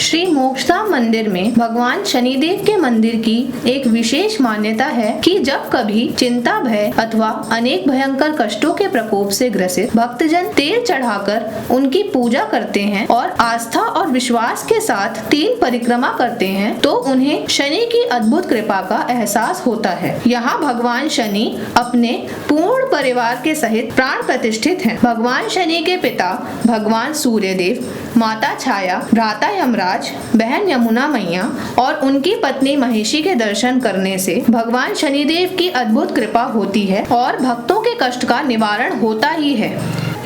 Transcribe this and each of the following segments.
श्री मोक्षधाम मंदिर में भगवान शनिदेव के मंदिर की एक विशेष मान्यता है कि जब कभी चिंता, भय अथवा अनेक भयंकर कष्टों के प्रकोप से ग्रसित भक्तजन तेल चढ़ाकर उनकी पूजा करते हैं और आस्था और विश्वास के साथ 3 परिक्रमा करते हैं तो उन्हें शनि की अद्भुत कृपा का एहसास होता है। यहाँ भगवान शनि अपने पूर्ण परिवार के सहित प्राण प्रतिष्ठित हैं। भगवान शनि के पिता भगवान सूर्यदेव, माता छाया, भ्राता यमराज, बहन यमुना मैया और उनकी पत्नी महिषी के दर्शन करने से भगवान शनिदेव की अद्भुत कृपा होती है और भक्तों के कष्ट का निवारण होता ही है।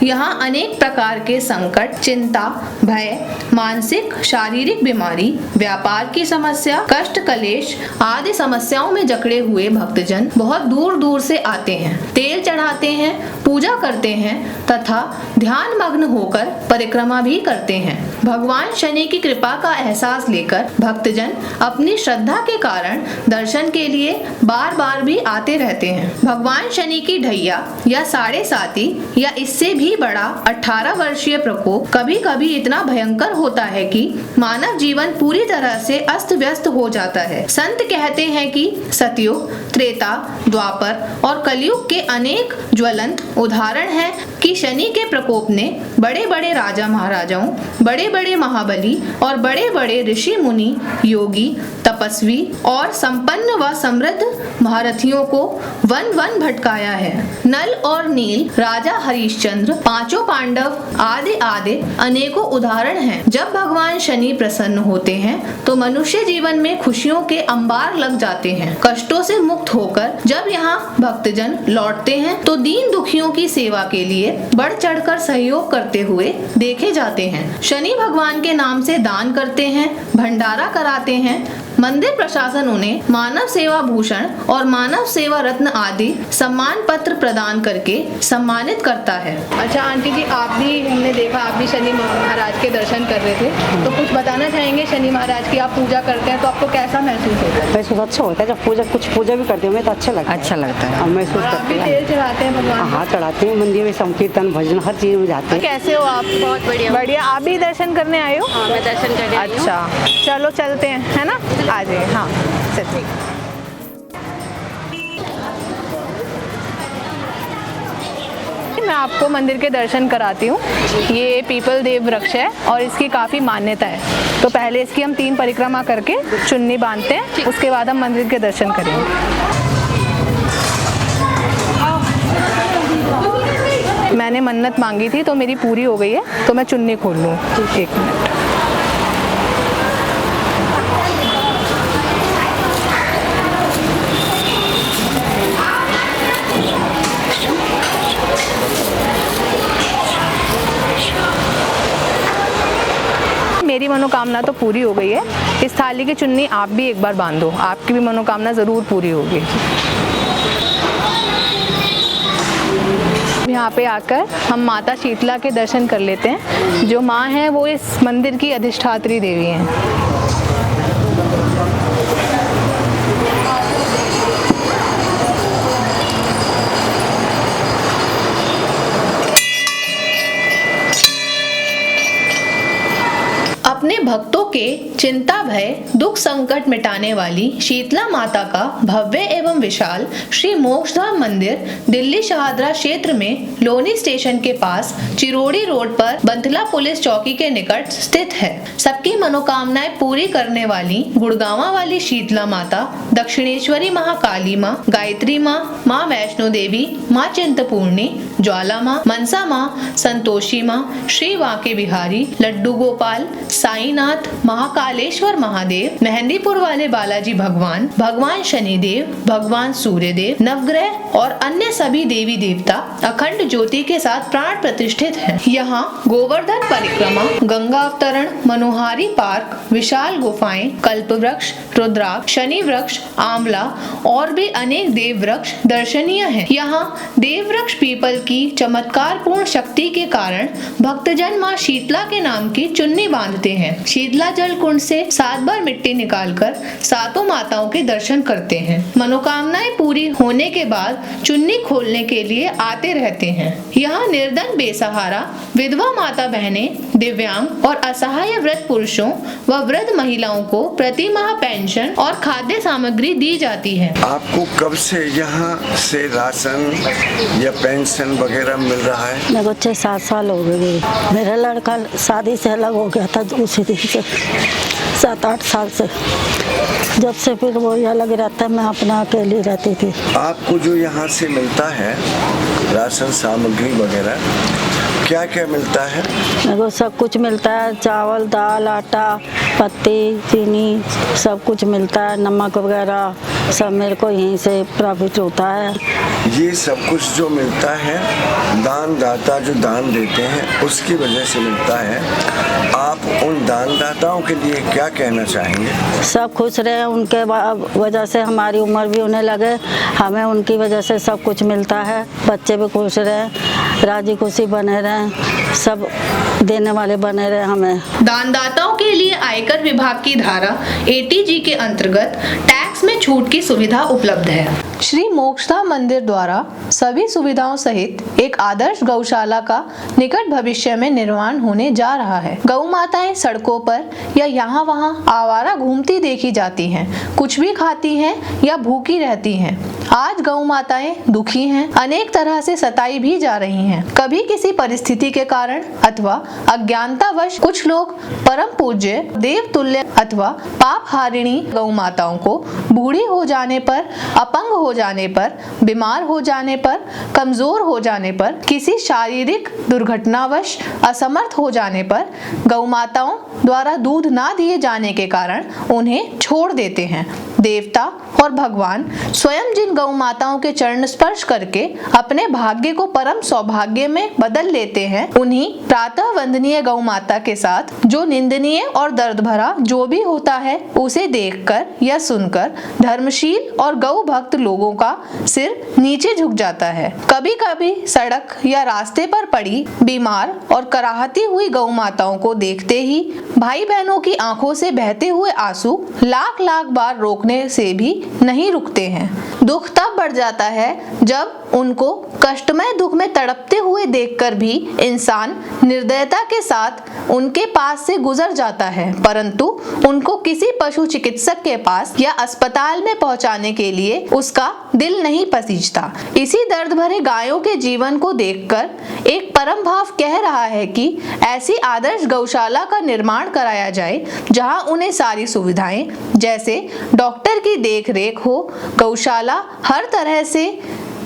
यहाँ अनेक प्रकार के संकट, चिंता, भय, मानसिक, शारीरिक बीमारी, व्यापार की समस्या, कष्ट, कलेश आदि समस्याओं में जकड़े हुए भक्तजन बहुत दूर दूर से आते हैं, तेल चढ़ाते हैं, पूजा करते हैं तथा ध्यान मग्न होकर परिक्रमा भी करते हैं। भगवान शनि की कृपा का एहसास लेकर भक्तजन अपनी श्रद्धा के कारण दर्शन के लिए बार बार भी आते रहते हैं। भगवान शनि की ढैया या साढ़े साती या इससे भी बड़ा 18 वर्षीय प्रकोप कभी कभी इतना भयंकर होता है कि मानव जीवन पूरी तरह से अस्त व्यस्त हो जाता है। संत कहते हैं कि सतयुग, त्रेता, द्वापर और कलयुग के अनेक ज्वलंत उदाहरण हैं कि शनि के प्रकोप ने बड़े बड़े राजा महाराजाओं, बड़े बड़े महाबली और बड़े बड़े ऋषि मुनि, योगी, तपस्वी और संपन्न व समृद्ध महारथियों को वन वन भटकाया है। नल और नील, राजा हरिश्चंद्र, 5 पांडव आदि आदि अनेकों उदाहरण हैं। जब भगवान शनि प्रसन्न होते हैं तो मनुष्य जीवन में खुशियों के अंबार लग जाते हैं। कष्टों से मुक्त होकर जब यहाँ भक्तजन लौटते हैं तो दीन दुखियों की सेवा के लिए बढ़ चढ़कर सहयोग करते हुए देखे जाते हैं। शनि भगवान के नाम से दान करते हैं, भंडारा कराते हैं। मंदिर प्रशासन उन्हें मानव सेवा भूषण और मानव सेवा रत्न आदि सम्मान पत्र प्रदान करके सम्मानित करता है। अच्छा आंटी जी, आप भी, हमने देखा आप भी शनि महाराज के दर्शन कर रहे थे, तो कुछ बताना चाहेंगे शनि महाराज की आप पूजा करते हैं तो आपको कैसा महसूस होता है? महसूस अच्छा होता है जब कुछ पूजा भी करते हैं तो अच्छा लगता है। हम महसूस करते हैं। तेल चढ़ाते हैं भगवान? हाँ चढ़ाते हैं, मंदिर में संकीर्तन भजन हर चीज में जाते हैं। कैसे हो आप? बहुत बढ़िया। बढ़िया। आप भी दर्शन करने आए हो? हाँ, मैं दर्शन करने आई हूँ। अच्छा चलो चलते हैं, है ना? आ जाइए। हाँ चलिए। मैं आपको मंदिर के दर्शन कराती हूँ। ये पीपल देव वृक्ष है और इसकी काफ़ी मान्यता है। तो पहले इसकी हम 3 परिक्रमा करके चुन्नी बांधते हैं, उसके बाद हम मंदिर के दर्शन करेंगे। मैंने मन्नत मांगी थी तो मेरी पूरी हो गई है, तो मैं चुन्नी खोल लूँ। 1 मिनट। मेरी मनोकामना तो पूरी हो गई है। इस थाली की चुन्नी आप भी एक बार बांधो, आपकी भी मनोकामना ज़रूर पूरी होगी। यहाँ पे आकर हम माता शीतला के दर्शन कर लेते हैं। जो माँ हैं वो इस मंदिर की अधिष्ठात्री देवी हैं। अपने भक्तों के चिंता, भय, दुख, संकट मिटाने वाली शीतला माता का भव्य एवं विशाल श्री मोक्षधाम मंदिर दिल्ली शहादरा क्षेत्र में लोनी स्टेशन के पास चिरोड़ी रोड पर बंथला पुलिस चौकी के निकट स्थित है। सबकी मनोकामनाएं पूरी करने वाली गुड़गांवा वाली शीतला माता, दक्षिणेश्वरी महाकाली माँ, गायत्री माँ, माँ वैष्णो देवी, माँ चिंतपूर्णी, ज्वाला माँ, मनसा माँ, संतोषी माँ, श्री वाके बिहारी, लड्डू गोपाल, साईनाथ, महाकालेश्वर महादेव, मेहंदीपुर वाले बालाजी भगवान, भगवान शनिदेव, भगवान सूर्यदेव, नवग्रह और अन्य सभी देवी देवता अखंड ज्योति के साथ प्राण प्रतिष्ठित हैं। यहाँ गोवर्धन परिक्रमा, गंगा अवतरण, मनोहारी पार्क, विशाल गुफाएं, कल्प वृक्ष, रुद्राक्ष, शनि वृक्ष, आंवला और भी अनेक देव वृक्ष दर्शनीय हैं। यहाँ देव वृक्ष पीपल की चमत्कार पूर्ण शक्ति के कारण भक्तजन माँ शीतला के नाम की चुन्नी बांधते हैं। शीतला गंगा जल कुंड से 7 बार मिट्टी निकालकर सातों माताओं के दर्शन करते हैं। मनोकामनाएं पूरी होने के बाद चुन्नी खोलने के लिए आते रहते हैं। यहाँ निर्धन, बेसहारा, विधवा माता बहनें, दिव्यांग और असहाय वृद्ध पुरुषों व वृद्ध महिलाओं को प्रति माह पेंशन और खाद्य सामग्री दी जाती है। आपको कब से यहाँ से राशन या पेंशन वगैरह मिल रहा है? मेरे को 6-7 साल हो गए। मेरा लड़का शादी से अलग हो गया था, उसी दिन से 7-8 साल से, जब से फिर वो अलग रहता है, मैं अपना अकेली रहती थी। आपको जो यहाँ से मिलता है राशन सामग्री वगैरह, क्या क्या मिलता है? मेरे को सब कुछ मिलता है, चावल, दाल, आटा, पत्ती, चीनी, सब कुछ मिलता है, नमक वगैरह सब मेरे को यहीं से प्रॉफिट होता है। ये सब कुछ जो मिलता है दान दाता जो दान देते हैं उसकी वजह से मिलता है। आप उन दानदाताओं के लिए क्या कहना चाहेंगे? सब खुश रहे, उनके वजह से हमारी उम्र भी होने लगे, हमें उनकी वजह से सब कुछ मिलता है। बच्चे भी खुश रहे, राजी खुशी बने रहें, सब देने वाले बने रहे हमें। दानदाताओं के लिए आयकर विभाग की धारा 80G के अंतर्गत टैक्स में छूट की सुविधा उपलब्ध है। श्री मोक्षधाम मंदिर द्वारा सभी सुविधाओं सहित एक आदर्श गौशाला का निकट भविष्य में निर्माण होने जा रहा है। गौ माताएं सड़कों पर या यहाँ वहाँ आवारा घूमती देखी जाती हैं, कुछ भी खाती हैं या भूखी रहती हैं। आज गौ माताएं दुखी हैं, अनेक तरह से सताई भी जा रही हैं। कभी किसी परिस्थिति के कारण अथवा अज्ञानतावश कुछ लोग परम पूज्य देवतुल्य अथवा पाप हारिणी गौ माताओं को बूढ़ी हो जाने पर, अपंग हो जाने पर, बीमार हो जाने पर, कमजोर हो जाने पर, किसी शारीरिक दुर्घटनावश असमर्थ हो जाने पर गौ माताओं द्वारा दूध ना दिए जाने के कारण उन्हें छोड़ देते हैं। देवता और भगवान स्वयं जिन गौ माताओं के चरण स्पर्श करके अपने भाग्य को परम सौभाग्य में बदल लेते हैं, उन्हीं प्रातः वंदनीय गौ माता के साथ जो निंदनीय और दर्द भरा जो भी होता है उसे देखकर या सुनकर धर्मशील और गौ भक्त लोगों का सिर नीचे झुक जाता है। कभी कभी सड़क या रास्ते पर पड़ी बीमार और कराहती हुई गौ माताओं को देखते ही भाई बहनों की आंखों से बहते हुए आंसू लाख लाख बार रोकने से भी नहीं रुकते हैं। दुख तब बढ़ जाता है जब उनको कष्टमय दुख में तड़पते हुए देखकर भी इंसान निर्दयता के साथ उनके पास से गुजर जाता है, परंतु उनको किसी पशु चिकित्सक के पास या अस्पताल में पहुंचाने के लिए उसका दिल नहीं पसीजता। इसी दर्द भरे गायों के जीवन को देखकर एक परम भाव कह रहा है कि ऐसी आदर्श गौशाला का निर्माण कराया जाए जहां उन्हें सारी सुविधाएं जैसे डॉक्टर की देखरेख हो, गौशाला हर तरह से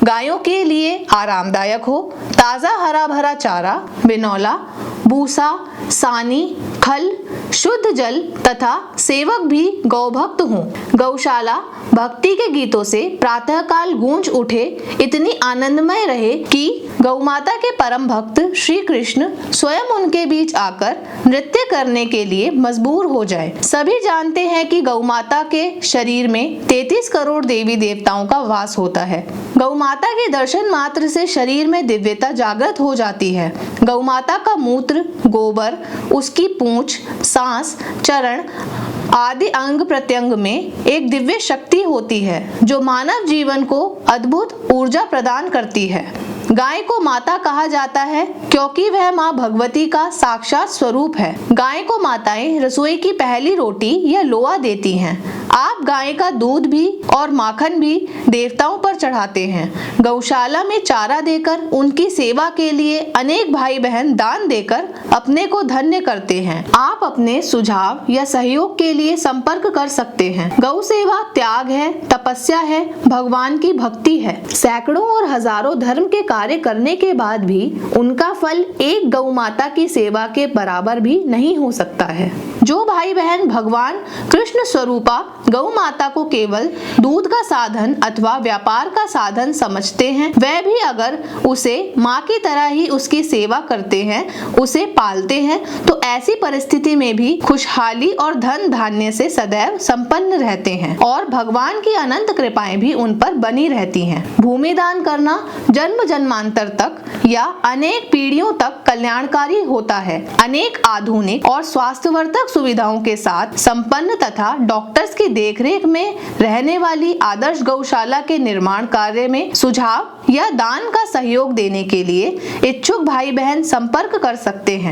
गायों के लिए आरामदायक हो, ताजा हरा भरा चारा, बिनौला, भूसा, सानी, खल, शुद्ध जल तथा सेवक भी गौभक्त हों। गौशाला भक्ति के गीतों से प्रातःकाल गूंज उठे, इतनी आनंदमय रहे कि गौमाता के परम भक्त श्री कृष्ण स्वयं उनके बीच आकर नृत्य करने के लिए मजबूर हो जाए। सभी जानते हैं कि गौमाता के शरीर में 33 करोड़ देवी देवताओं का वास होता है। गौमाता के दर्शन मात्र से शरीर में दिव्यता जागृत हो जाती है। गौमाता का मूत्र, गोबर, उसकी पूंछ, सांस, चरण आदि अंग प्रत्यंग में एक दिव्य शक्ति होती है जो मानव जीवन को अद्भुत ऊर्जा प्रदान करती है। गाय को माता कहा जाता है क्योंकि वह माँ भगवती का साक्षात स्वरूप है। गाय को माताएं रसोई की पहली रोटी या लोआ देती हैं। आप गाय का दूध भी और माखन भी देवताओं पर चढ़ाते हैं। गौशाला में चारा देकर उनकी सेवा के लिए अनेक भाई बहन दान देकर अपने को धन्य करते हैं। आप अपने सुझाव या सहयोग के लिए संपर्क कर सकते हैं। गौ सेवा त्याग है, तपस्या है, भगवान की भक्ति है। सैकड़ों और हजारों धर्म के कार्य करने के बाद भी उनका फल एक गौ माता की सेवा के बराबर भी नहीं हो सकता है। जो भाई बहन भगवान कृष्ण स्वरूपा गौ माता को केवल दूध का साधन अथवा व्यापार का साधन समझते हैं, वह भी अगर उसे माँ की तरह ही उसकी सेवा करते हैं, उसे पालते हैं, तो ऐसी परिस्थिति में भी खुशहाली और धन धान्य से सदैव संपन्न रहते हैं और भगवान की अनंत कृपाएं भी उन पर बनी रहती हैं। भूमि दान करना जन्म जन्मांतर तक या अनेक पीढ़ियों तक कल्याणकारी होता है। अनेक आधुनिक और स्वास्थ्यवर्धक सुविधाओं के साथ संपन्न तथा डॉक्टर्स की देखरेख में रहने वाली आदर्श गौशाला के निर्माण कार्य में सुझाव या दान का सहयोग देने के लिए इच्छुक भाई बहन संपर्क कर सकते हैं।